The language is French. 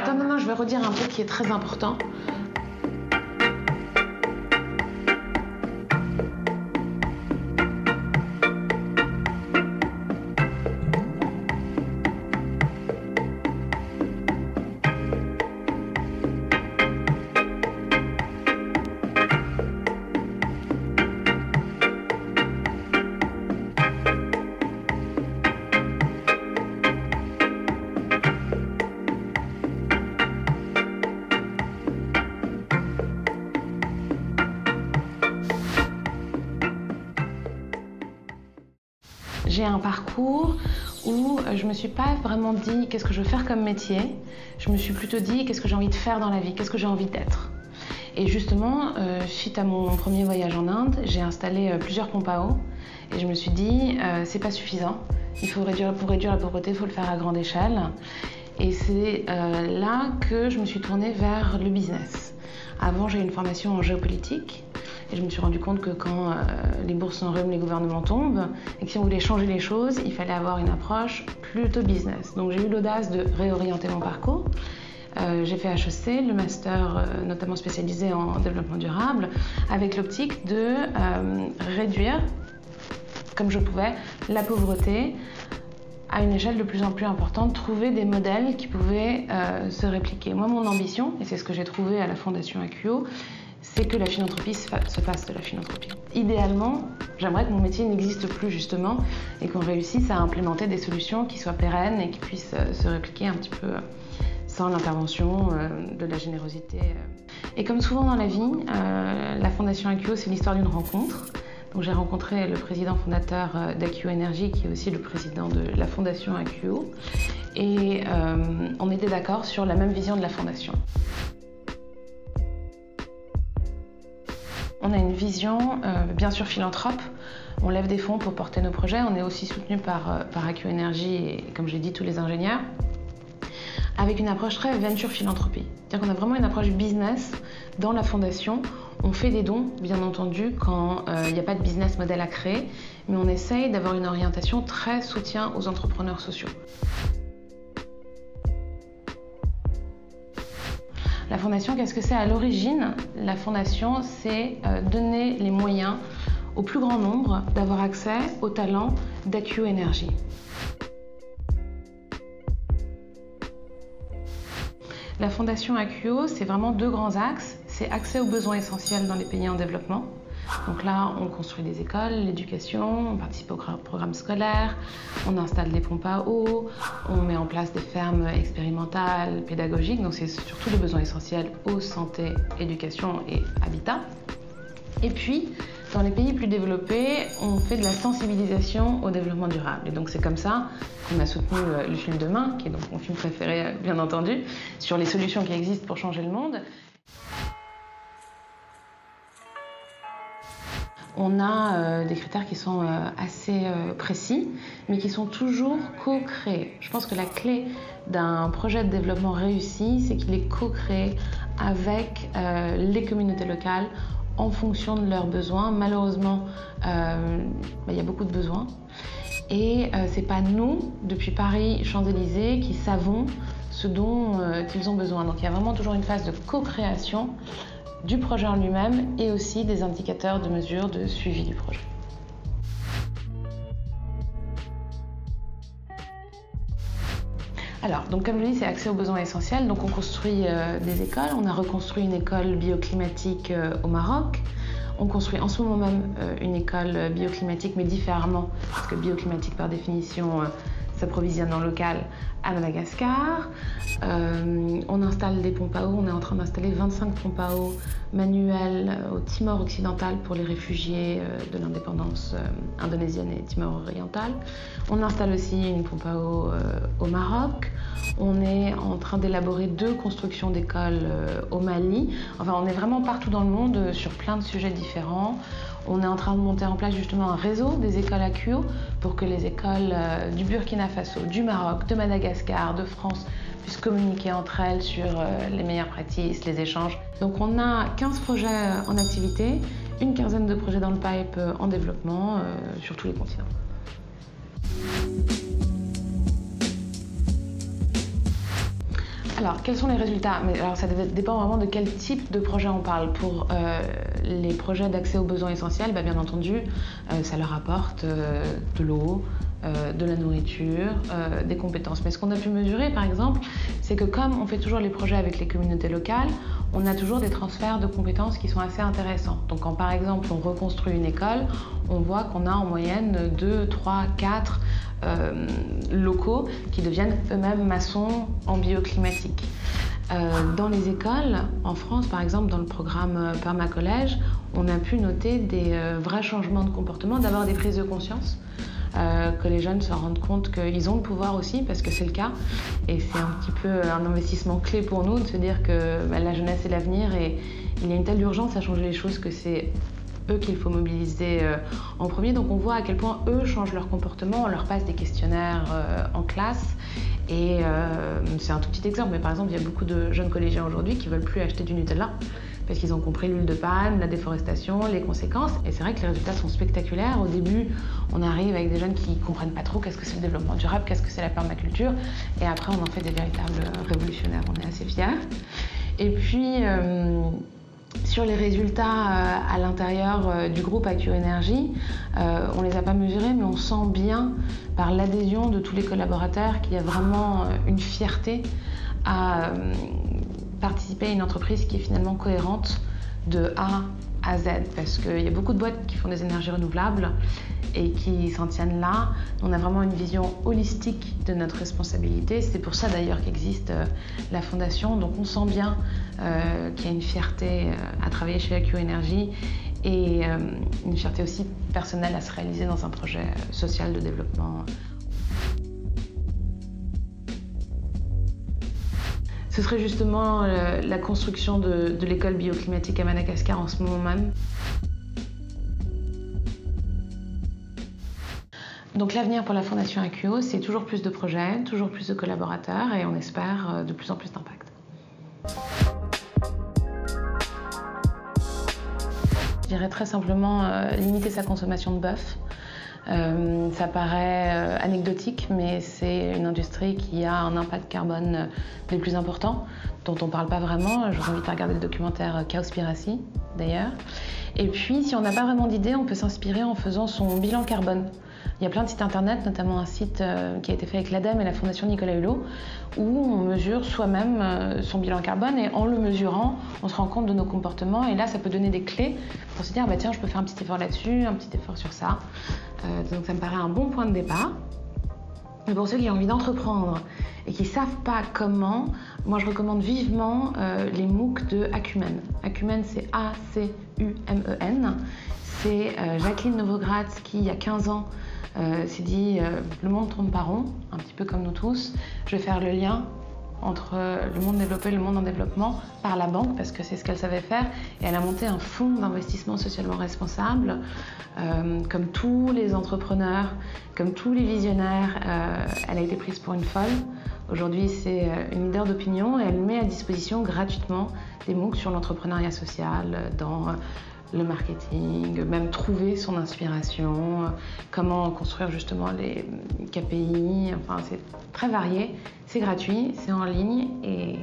attends, non, je vais redire un truc qui est très important. J'ai un parcours où je ne me suis pas vraiment dit qu'est-ce que je veux faire comme métier. Je me suis plutôt dit qu'est-ce que j'ai envie de faire dans la vie, qu'est-ce que j'ai envie d'être. Et justement, suite à mon premier voyage en Inde, j'ai installé plusieurs pompes à eau et je me suis dit c'est pas suffisant. Pour réduire la pauvreté, il faut le faire à grande échelle. Et c'est là que je me suis tournée vers le business. Avant, j'ai eu une formation en géopolitique. Et je me suis rendu compte que quand les bourses s'enrhument, les gouvernements tombent, et que si on voulait changer les choses, il fallait avoir une approche plutôt business. Donc j'ai eu l'audace de réorienter mon parcours. J'ai fait HEC, le master notamment spécialisé en développement durable, avec l'optique de réduire, comme je pouvais, la pauvreté à une échelle de plus en plus importante, trouver des modèles qui pouvaient se répliquer. Moi, mon ambition, et c'est ce que j'ai trouvé à la Fondation AQO, c'est que la philanthropie se fasse de la philanthropie. Idéalement, j'aimerais que mon métier n'existe plus justement et qu'on réussisse à implémenter des solutions qui soient pérennes et qui puissent se répliquer un petit peu sans l'intervention de la générosité. Et comme souvent dans la vie, la Fondation AQO, c'est l'histoire d'une rencontre. Donc j'ai rencontré le président fondateur d'AQO Énergie, qui est aussi le président de la Fondation AQO, et on était d'accord sur la même vision de la fondation. On a une vision, bien sûr philanthrope, on lève des fonds pour porter nos projets, on est aussi soutenu par AQO Énergie et, comme j'ai dit, tous les ingénieurs, avec une approche très venture philanthropie. C'est-à-dire qu'on a vraiment une approche business dans la fondation. On fait des dons, bien entendu, quand il n'y a pas de business model à créer, mais on essaye d'avoir une orientation très soutien aux entrepreneurs sociaux. La Fondation, qu'est-ce que c'est à l'origine? La Fondation, c'est donner les moyens au plus grand nombre d'avoir accès aux talents d'AQO Énergie. La Fondation AQO, c'est vraiment deux grands axes. C'est accès aux besoins essentiels dans les pays en développement. Donc là, on construit des écoles, l'éducation, on participe au programme scolaire, on installe des pompes à eau, on met en place des fermes expérimentales, pédagogiques. Donc c'est surtout les besoins essentiels eau, santé, éducation et habitat. Et puis, dans les pays plus développés, on fait de la sensibilisation au développement durable. Et donc c'est comme ça qu'on a soutenu le film Demain, qui est donc mon film préféré, bien entendu, sur les solutions qui existent pour changer le monde. On a des critères qui sont assez précis, mais qui sont toujours co-créés. Je pense que la clé d'un projet de développement réussi, c'est qu'il est co-créé avec les communautés locales en fonction de leurs besoins. Malheureusement, il y a beaucoup de besoins. Et c'est pas nous, depuis Paris, Champs-Élysées, qui savons ce dont ils ont besoin. Donc il y a vraiment toujours une phase de co-création du projet en lui-même et aussi des indicateurs de mesure de suivi du projet. Alors, donc comme je dis, c'est accès aux besoins essentiels. Donc on construit des écoles. On a reconstruit une école bioclimatique au Maroc. On construit en ce moment même une école bioclimatique, mais différemment, parce que bioclimatique par définition s'approvisionne en local à Madagascar. On installe des pompes à eau. On est en train d'installer 25 pompes à eau manuelles au Timor occidental pour les réfugiés de l'indépendance indonésienne et Timor orientale. On installe aussi une pompe à eau au Maroc. On est en train d'élaborer 2 constructions d'écoles au Mali. Enfin, on est vraiment partout dans le monde sur plein de sujets différents. On est en train de monter en place justement un réseau des écoles AQO pour que les écoles du Burkina Faso, du Maroc, de Madagascar, de France puissent communiquer entre elles sur les meilleures pratiques, les échanges. Donc on a 15 projets en activité, une quinzaine de projets dans le pipe en développement sur tous les continents. Alors, quels sont les résultats? Alors, ça dépend vraiment de quel type de projet on parle. Pour les projets d'accès aux besoins essentiels, bien entendu, ça leur apporte de l'eau, de la nourriture, des compétences. Mais ce qu'on a pu mesurer, par exemple, c'est que comme on fait toujours les projets avec les communautés locales, on a toujours des transferts de compétences qui sont assez intéressants. Donc quand par exemple on reconstruit une école, on voit qu'on a en moyenne 2, 3, 4 locaux qui deviennent eux-mêmes maçons en bioclimatique. Dans les écoles, en France par exemple, dans le programme Permacollège, on a pu noter des vrais changements de comportement, d'abord des prises de conscience, que les jeunes se rendent compte qu'ils ont le pouvoir aussi, parce que c'est le cas. Et c'est un petit peu un investissement clé pour nous de se dire que la jeunesse est l'avenir et il y a une telle urgence à changer les choses que c'est eux qu'il faut mobiliser en premier. Donc on voit à quel point eux changent leur comportement, on leur passe des questionnaires en classe. Et c'est un tout petit exemple, mais par exemple, il y a beaucoup de jeunes collégiens aujourd'hui qui ne veulent plus acheter du Nutella parce qu'ils ont compris l'huile de palme, la déforestation, les conséquences. Et c'est vrai que les résultats sont spectaculaires. Au début, on arrive avec des jeunes qui ne comprennent pas trop qu'est-ce que c'est le développement durable, qu'est-ce que c'est la permaculture. Et après, on en fait des véritables révolutionnaires. On est assez fiers. Et puis, sur les résultats à l'intérieur du groupe AccuEnergy, on ne les a pas mesurés, mais on sent bien par l'adhésion de tous les collaborateurs qu'il y a vraiment une fierté à participer à une entreprise qui est finalement cohérente de A à Z, parce qu'il y a beaucoup de boîtes qui font des énergies renouvelables et qui s'en tiennent là. On a vraiment une vision holistique de notre responsabilité. C'est pour ça d'ailleurs qu'existe la fondation. Donc on sent bien qu'il y a une fierté à travailler chez AccuEnergy et une fierté aussi personnelle à se réaliser dans un projet social de développement. Ce serait justement la construction de l'école bioclimatique à Madagascar en ce moment même. Donc l'avenir pour la Fondation AccuEO, c'est toujours plus de projets, toujours plus de collaborateurs et on espère de plus en plus d'impact. Je dirais très simplement limiter sa consommation de bœuf. Ça paraît anecdotique, mais c'est une industrie qui a un impact carbone des plus importants, dont on ne parle pas vraiment. Je vous invite à regarder le documentaire Cowspiracy, d'ailleurs. Et puis, si on n'a pas vraiment d'idée, on peut s'inspirer en faisant son bilan carbone. Il y a plein de sites internet, notamment un site qui a été fait avec l'ADEME et la Fondation Nicolas Hulot, où on mesure soi-même son bilan carbone et en le mesurant, on se rend compte de nos comportements et là, ça peut donner des clés pour se dire tiens, je peux faire un petit effort là-dessus, un petit effort sur ça. Donc ça me paraît un bon point de départ. Mais pour ceux qui ont envie d'entreprendre et qui ne savent pas comment, moi je recommande vivement les MOOC de Acumen. Acumen, c'est A-C-U-M-E-N. C'est Jacqueline Novogratz qui, il y a 15 ans, s'est dit le monde tourne pas rond, un petit peu comme nous tous. Je vais faire le lien entre le monde développé et le monde en développement par la banque, parce que c'est ce qu'elle savait faire. Et elle a monté un fonds d'investissement socialement responsable. Comme tous les entrepreneurs, comme tous les visionnaires, elle a été prise pour une folle. Aujourd'hui, c'est une leader d'opinion et elle met à disposition gratuitement des MOOC sur l'entrepreneuriat social, dans le marketing, même trouver son inspiration, comment construire justement les KPI, enfin c'est très varié, c'est gratuit, c'est en ligne et